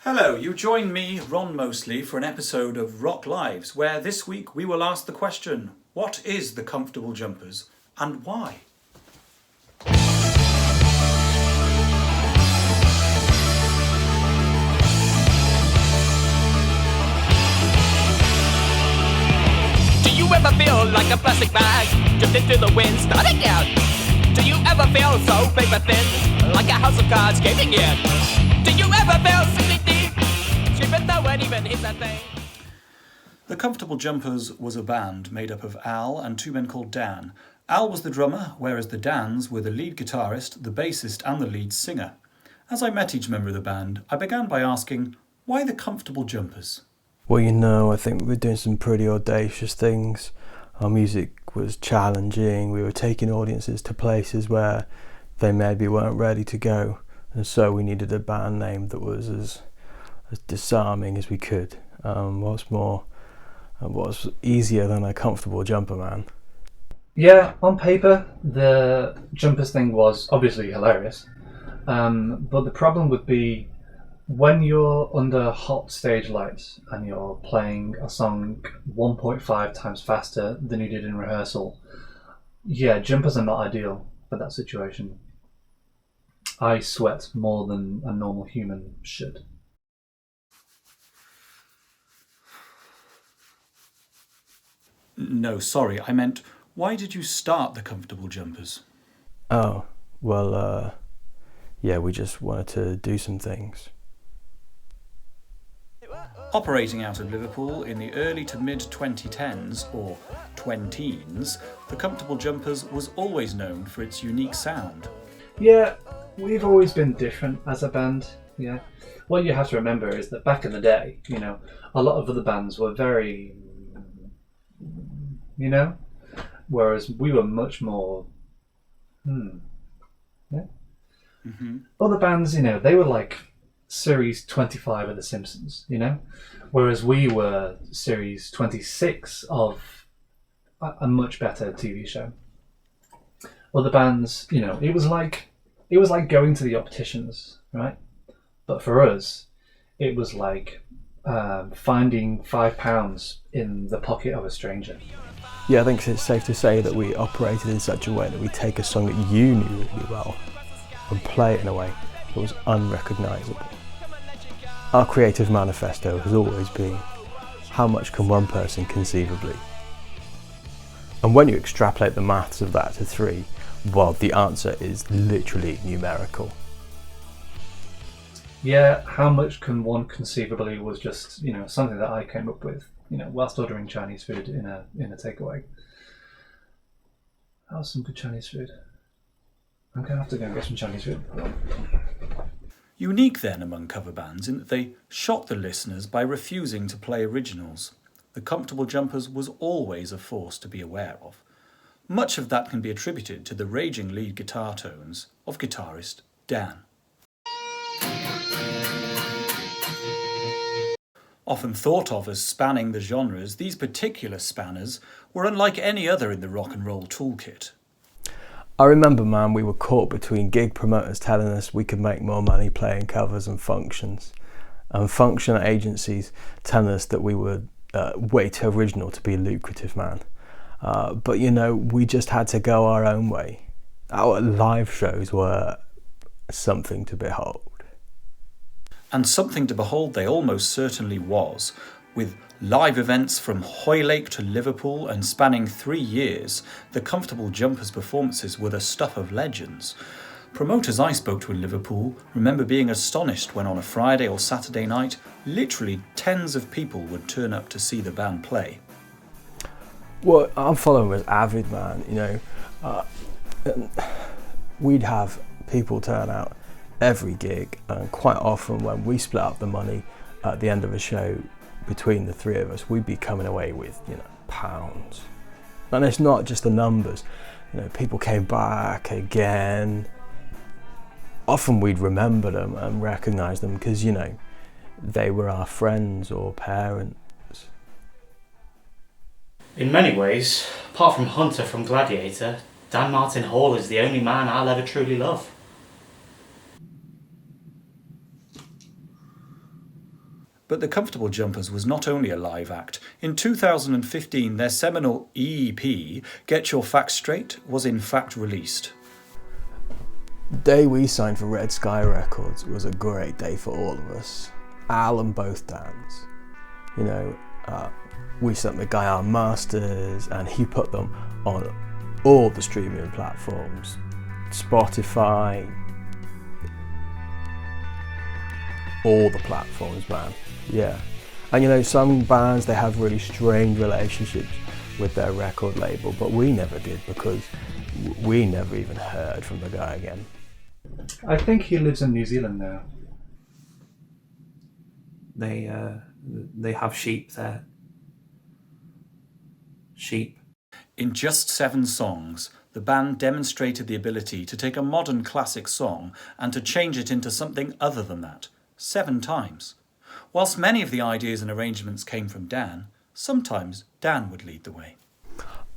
Hello, you join me, Ron Mosley, for an episode of Rock Lives, where this week we will ask the question, what is the Comfortable Jumpers and why? Do you ever feel like a plastic bag, drifting through the wind, starting out? Do you ever feel so paper thin, like a house of cards caving in? Do you ever feel sinking deep, screaming no one even hears a thing? The Comfortable Jumpers was a band made up of Al and two men called Dan. Al was the drummer, whereas the Dans were the lead guitarist, the bassist and the lead singer. As I met each member of the band, I began by asking, why the Comfortable Jumpers? Well, I think we were doing some pretty audacious things. Our music was challenging. We were taking audiences to places where they maybe weren't ready to go. And so we needed a band name that was as disarming as we could. What's easier than a comfortable jumper, man? Yeah, on paper, the Jumpers thing was obviously hilarious. But the problem would be when you're under hot stage lights and you're playing a song 1.5 times faster than you did in rehearsal, yeah, jumpers are not ideal for that situation. I sweat more than a normal human should. No, sorry, I meant, why did you start the Comfortable Jumpers? Oh, well, we just wanted to do some things. Operating out of Liverpool in the early to mid-2010s, or twenteens, the Comfortable Jumpers was always known for its unique sound. Yeah, we've always been different as a band, yeah. What you have to remember is that back in the day, a lot of other bands were very, whereas we were much more, yeah. Mm-hmm. Other bands, they were like series 25 of The Simpsons, whereas we were series 26 of a much better TV show. Other bands, it was like going to the opticians, right? But for us, it was like finding £5 in the pocket of a stranger. Yeah, I think it's safe to say that we operated in such a way that we take a song that you knew really well and play it in a way that was unrecognisable. Our creative manifesto has always been, how much can one person conceivably? And when you extrapolate the maths of that to 3, well, the answer is literally numerical. Yeah, how much can one conceivably was just, something that I came up with, whilst ordering Chinese food in a takeaway. That was some good Chinese food. I'm going to have to go and get some Chinese food. Unique then among cover bands in that they shocked the listeners by refusing to play originals. The Comfortable Jumpers was always a force to be aware of. Much of that can be attributed to the raging lead guitar tones of guitarist Dan. Often thought of as spanning the genres, these particular spanners were unlike any other in the rock and roll toolkit. I remember, man, we were caught between gig promoters telling us we could make more money playing covers and functions, and function agencies telling us that we were way too original to be lucrative, man. But we just had to go our own way. Our live shows were something to behold. And something to behold they almost certainly was, with live events from Hoylake to Liverpool and spanning 3 years. The Comfortable Jumpers performances were the stuff of legends. Promoters I spoke to in Liverpool remember being astonished when on a Friday or Saturday night, literally tens of people would turn up to see the band play. Well, I'm following with avid, man, we'd have people turn out every gig, and quite often when we split up the money at the end of a show between the 3 of us, we'd be coming away with, pounds. And it's not just the numbers, people came back again. Often we'd remember them and recognise them because, they were our friends or parents. In many ways, apart from Hunter from Gladiator, Dan Martin Hall is the only man I'll ever truly love. But the Comfortable Jumpers was not only a live act. In 2015, their seminal EP, Get Your Facts Straight, was in fact released. The day we signed for Red Sky Records was a great day for all of us. Al and both Dans. You know, we sent the guy our masters and he put them on all the streaming platforms. Spotify, all the platforms, man. Yeah. And you know, some bands, they have really strained relationships with their record label, but we never did because we never even heard from the guy again. I think he lives in New Zealand now. They have sheep there. Sheep. In just 7 songs, the band demonstrated the ability to take a modern classic song and to change it into something other than that, 7 times. Whilst many of the ideas and arrangements came from Dan, sometimes Dan would lead the way.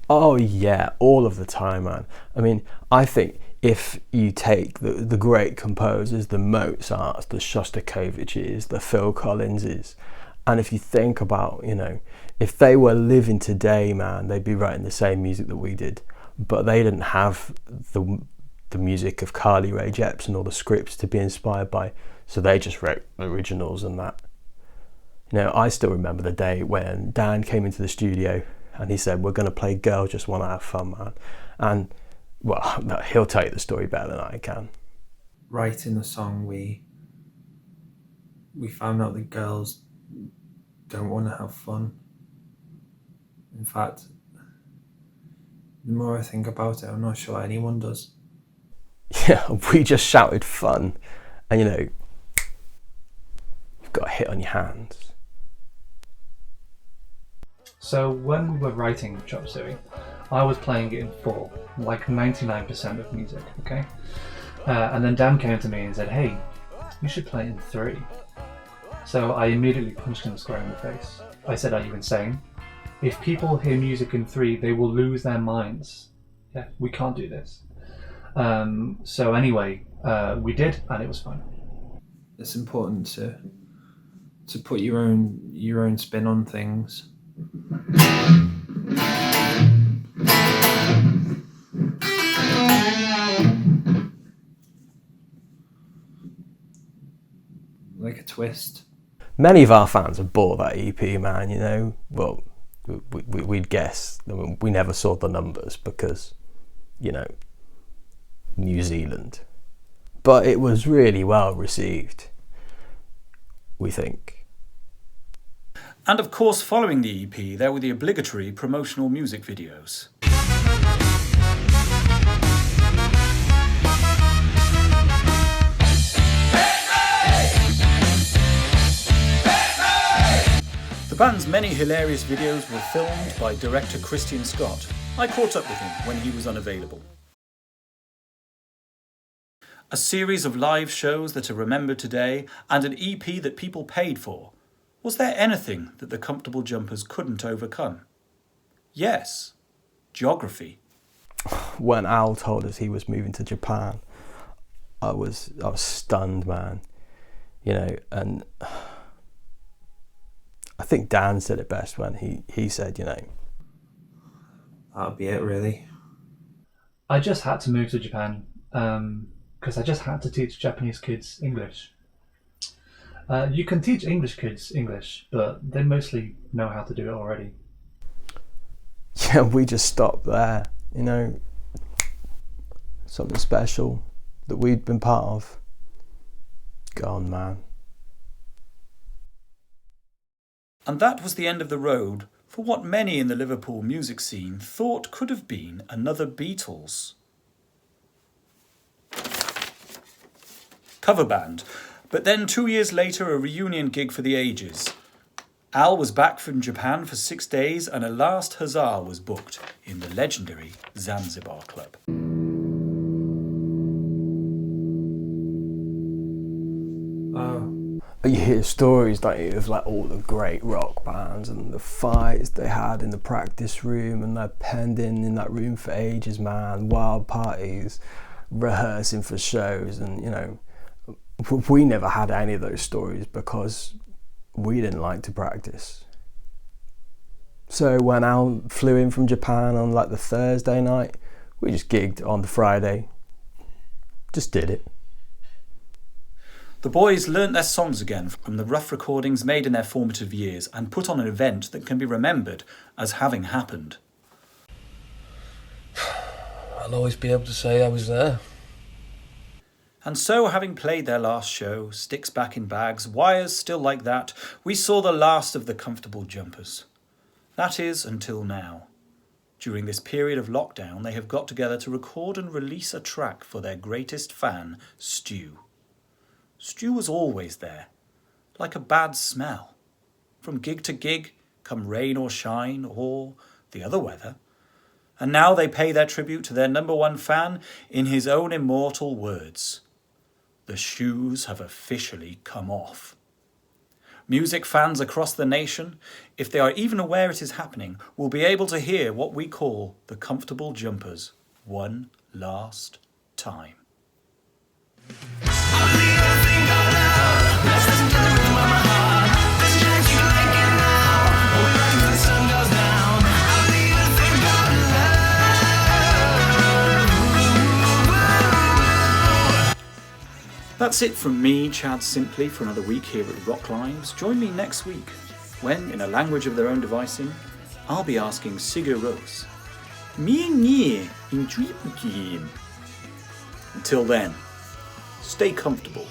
Oh yeah, all of the time, man. I mean, I think if you take the great composers, the Mozarts, the Shostakoviches, the Phil Collinses, and if you think about, you know, if they were living today, man, they'd be writing the same music that we did, but they didn't have the music of Carly Rae Jepsen or the scripts to be inspired by, so they just wrote originals and that. You know, I still remember the day when Dan came into the studio and he said, we're going to play Girls Just Want to Have Fun, man. And, well, no, he'll tell you the story better than I can. Writing the song, we found out that girls don't want to have fun. In fact, the more I think about it, I'm not sure anyone does. Yeah, we just shouted fun. And, you know, you've got a hit on your hands. So when we were writing Chop Suey, I was playing it in 4, like 99% of music, okay? And then Dan came to me and said, hey, you should play it in 3. So I immediately punched him square in the face. I said, are you insane? If people hear music in 3, they will lose their minds. Yeah, we can't do this. So anyway, we did, and it was fun. It's important to put your own spin on things. Like a twist. Many of our fans have bought that EP, man, you know. Well, we'd guess. I mean, we never saw the numbers because, you know, New Zealand. But it was really well received, we think. And of course, following the EP, there were the obligatory promotional music videos. The band's many hilarious videos were filmed by director Christian Scott. I caught up with him when he was unavailable. A series of live shows that are remembered today, and an EP that people paid for. Was there anything that the Comfortable Jumpers couldn't overcome? Yes, geography. When Al told us he was moving to Japan, I was stunned, man. You know, and I think Dan said it best when he said, you know, That'll be it, really. I just had to move to Japan because I just had to teach Japanese kids English. You can teach English kids English, but they mostly know how to do it already. Yeah, we just stopped there, you know. Something special that we'd been part of. Gone, man. And that was the end of the road for what many in the Liverpool music scene thought could have been another Beatles. Cover band. But then 2 years later, a reunion gig for the ages. Al was back from Japan for 6 days and a last huzzah was booked in the legendary Zanzibar Club. You hear stories, don't you, of like all the great rock bands and the fights they had in the practice room and they're penned in that room for ages, man. Wild parties, rehearsing for shows, and you know, we never had any of those stories because we didn't like to practice. So when Al flew in from Japan on like the Thursday night, we just gigged on the Friday. Just did it. The boys learnt their songs again from the rough recordings made in their formative years and put on an event that can be remembered as having happened. I'll always be able to say I was there. And so, having played their last show, sticks back in bags, wires still like that, we saw the last of the Comfortable Jumpers. That is, until now. During this period of lockdown, they have got together to record and release a track for their greatest fan, Stu. Stu was always there, like a bad smell. From gig to gig, come rain or shine, or the other weather. And now they pay their tribute to their number one fan in his own immortal words. The shoes have officially come off. Music fans across the nation, if they are even aware it is happening, will be able to hear what we call the Comfortable Jumpers one last time. That's it from me, Chad Simply, for another week here at Rock Lives. Join me next week when, in a language of their own devising, I'll be asking Sigur Rós, Until then, stay comfortable.